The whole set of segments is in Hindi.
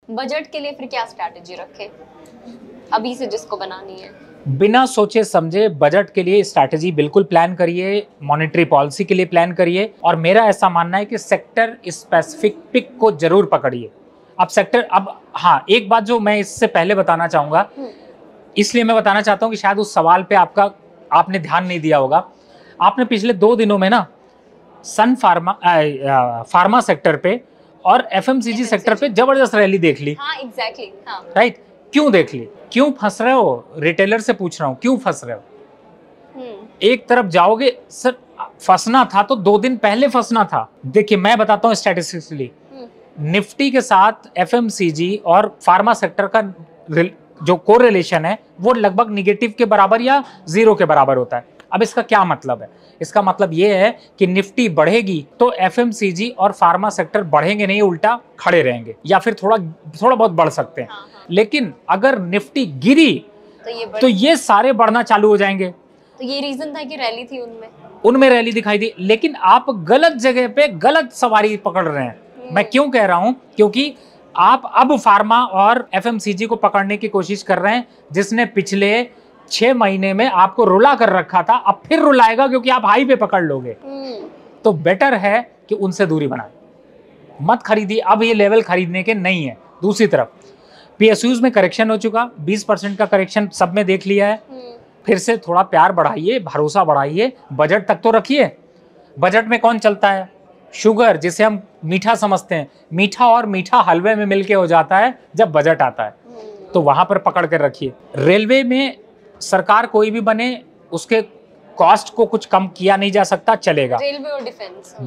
बजट के लिए फिर क्या स्ट्रैटेजी रखे अभी से जिसको बनानी है? बिना सोचे समझे बजट के लिए स्ट्रैटेजी बिल्कुल प्लान करिए, मॉनेटरी पॉलिसी के लिए प्लान करिए, और मेरा ऐसा मानना है कि सेक्टर स्पेसिफिक पिक को जरूर पकड़िए। अब सेक्टर, अब हाँ, एक बात जो मैं इससे पहले बताना चाहूंगा, इसलिए मैं बताना चाहता हूं कि शायद उस सवाल पे आपने ध्यान नहीं दिया होगा। आपने पिछले 2 दिनों में ना सन फार्मा सेक्टर पे और एफएमसीजी सेक्टर पे जबरदस्त रैली देख ली। हाँ, एग्जैक्टली, हाँ। राइट, क्यों देख ली? क्यों फंस रहे हो? रिटेलर से पूछ रहा हूं, क्यों फंस रहे हो? एक तरफ जाओगे सर, फंसना था तो 2 दिन पहले फंसना था। देखिए मैं बताता हूं स्टैटिस्टिकली, निफ्टी के साथ एफएमसीजी और फार्मा सेक्टर का जो कोरिलेशन है वो लगभग निगेटिव के बराबर या 0 के बराबर होता है। अब इसका क्या मतलब है? इसका मतलब ये है कि निफ्टी बढ़ेगी तो एफएमसीजी और फार्मा सेक्टर बढ़ेंगे नहीं, उल्टा खड़े रहेंगे या फिर थोड़ा बहुत बढ़ सकते हैं। लेकिन अगर निफ्टी गिरी तो ये सारे बढ़ना चालू हो जाएंगे। तो ये रीजन था कि रैली थी, उनमें रैली दिखाई दी। लेकिन आप गलत जगह पे गलत सवारी पकड़ रहे हैं। मैं क्यों कह रहा हूं? क्योंकि आप अब फार्मा और एफएमसीजी को पकड़ने की कोशिश कर रहे हैं, जिसने पिछले 6 महीने में आपको रुला कर रखा था, अब फिर रुलाएगा क्योंकि आप हाई पे पकड़ लोगे। तो बेटर है कि उनसे दूरी बनाए, मत खरीदिए। अब ये लेवल खरीदने के नहीं है। दूसरी तरफ पीएसयूज में करेक्शन हो चुका, 20% का करेक्शन सब में देख लिया है। फिर से थोड़ा प्यार बढ़ाइए, भरोसा बढ़ाइए, बजट तक तो रखिए। बजट में कौन चलता है? शुगर, जिसे हम मीठा समझते हैं, मीठा और मीठा हलवे में मिलके हो जाता है जब बजट आता है, तो वहां पर पकड़ कर रखिए। रेलवे में सरकार कोई भी बने, उसके कॉस्ट को कुछ कम किया नहीं जा सकता, चलेगा। रेलवे और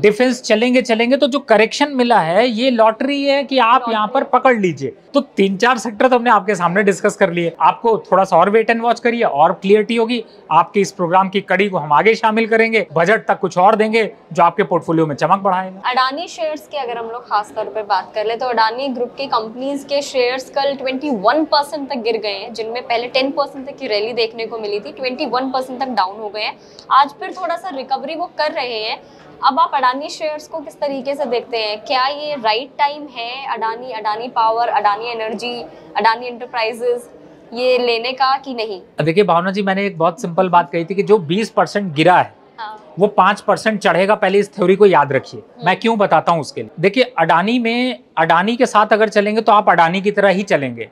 डिफेंस चलेंगे। तो जो करेक्शन मिला है ये लॉटरी है कि आप यहाँ पर पकड़ लीजिए। तो 3-4 सेक्टर तो हमने आपके सामने डिस्कस कर लिए। आपको थोड़ा सा और वेट एंड वॉच करिए और क्लियरिटी होगी। आपके इस प्रोग्राम की कड़ी को हम आगे शामिल करेंगे, बजट तक कुछ और देंगे जो आपके पोर्टफोलियो में चमक बढ़ाएगा। अडानी शेयर्स की अगर हम लोग खास तौर पर बात कर ले तो अडानी ग्रुप की कंपनीज के शेयर्स कल 21% तक गिर गए हैं, जिनमें पहले 10% तक की रैली देखने को मिली थी, 21% तक डाउन हो गए हैं। आज फिर थोड़ा सा रिकवरी वो कर रहे हैं। अब आप अडानी शेयर्स को किस तरीके से देखते हैं? क्या ये राइट टाइम है Adani Power, Adani energy, Adani enterprises ये लेने का कि नहीं? देखिए भावना जी, मैंने एक बहुत सिंपल बात कही थी कि जो 20% गिरा है वो 5% चढ़ेगा। पहले इस थ्योरी को याद रखिए। मैं क्यों बताता हूं उसके लिए। देखिए अडानी के साथ अगर चलेंगे तो आप अडानी की तरह ही चलेंगे।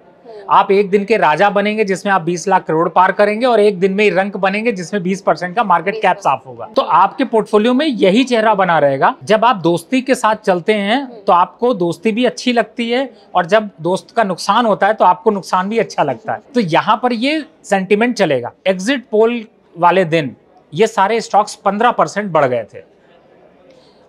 आप एक दिन के राजा बनेंगे जिसमें आप 20 लाख करोड़ पार करेंगे, और एक दिन में ही रंक बनेंगे जिसमें 20% का मार्केट कैप साफ होगा। तो आपके पोर्टफोलियो में यही चेहरा बना रहेगा। जब आप दोस्ती के साथ चलते हैं तो आपको दोस्ती भी अच्छी लगती है, और जब दोस्त का नुकसान होता है तो आपको नुकसान भी अच्छा लगता है। तो यहाँ पर ये सेंटिमेंट चलेगा। एग्जिट पोल वाले दिन ये सारे स्टॉक्स 15% बढ़ गए थे।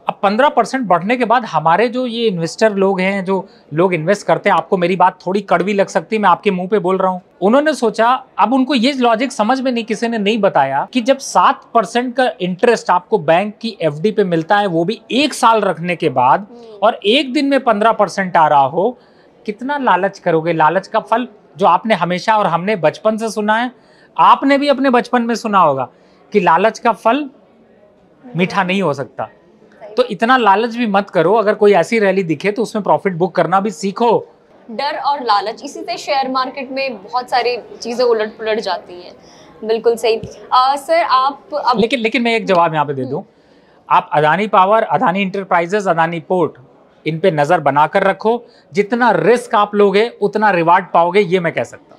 अब 15% बढ़ने के बाद हमारे जो ये इन्वेस्टर लोग हैं, जो लोग इन्वेस्ट करते हैं, आपको मेरी बात थोड़ी कड़वी लग सकती है, मैं आपके मुंह पे बोल रहा हूं, उन्होंने सोचा, अब उनको ये लॉजिक समझ में नहीं, किसी ने नहीं बताया कि जब 7% का इंटरेस्ट आपको बैंक की एफडी पे मिलता है, वो भी 1 साल रखने के बाद, और एक दिन में 15% आ रहा हो, कितना लालच करोगे? लालच का फल जो आपने हमेशा और हमने बचपन से सुना है, आपने भी अपने बचपन में सुना होगा कि लालच का फल मीठा नहीं हो सकता। तो इतना लालच भी मत करो। अगर कोई ऐसी रैली दिखे तो उसमें प्रॉफिट बुक करना भी सीखो। डर और लालच, इसी से शेयर मार्केट में बहुत सारी चीजें उलट पुलट जाती हैं। बिल्कुल सही। सर आप अब लेकिन मैं एक जवाब यहाँ पे दे दूं। आप Adani Power, Adani Enterprises, Adani Port, इन पे नजर बनाकर रखो। जितना रिस्क आप लोगे उतना रिवार्ड पाओगे, ये मैं कह सकता हूँ।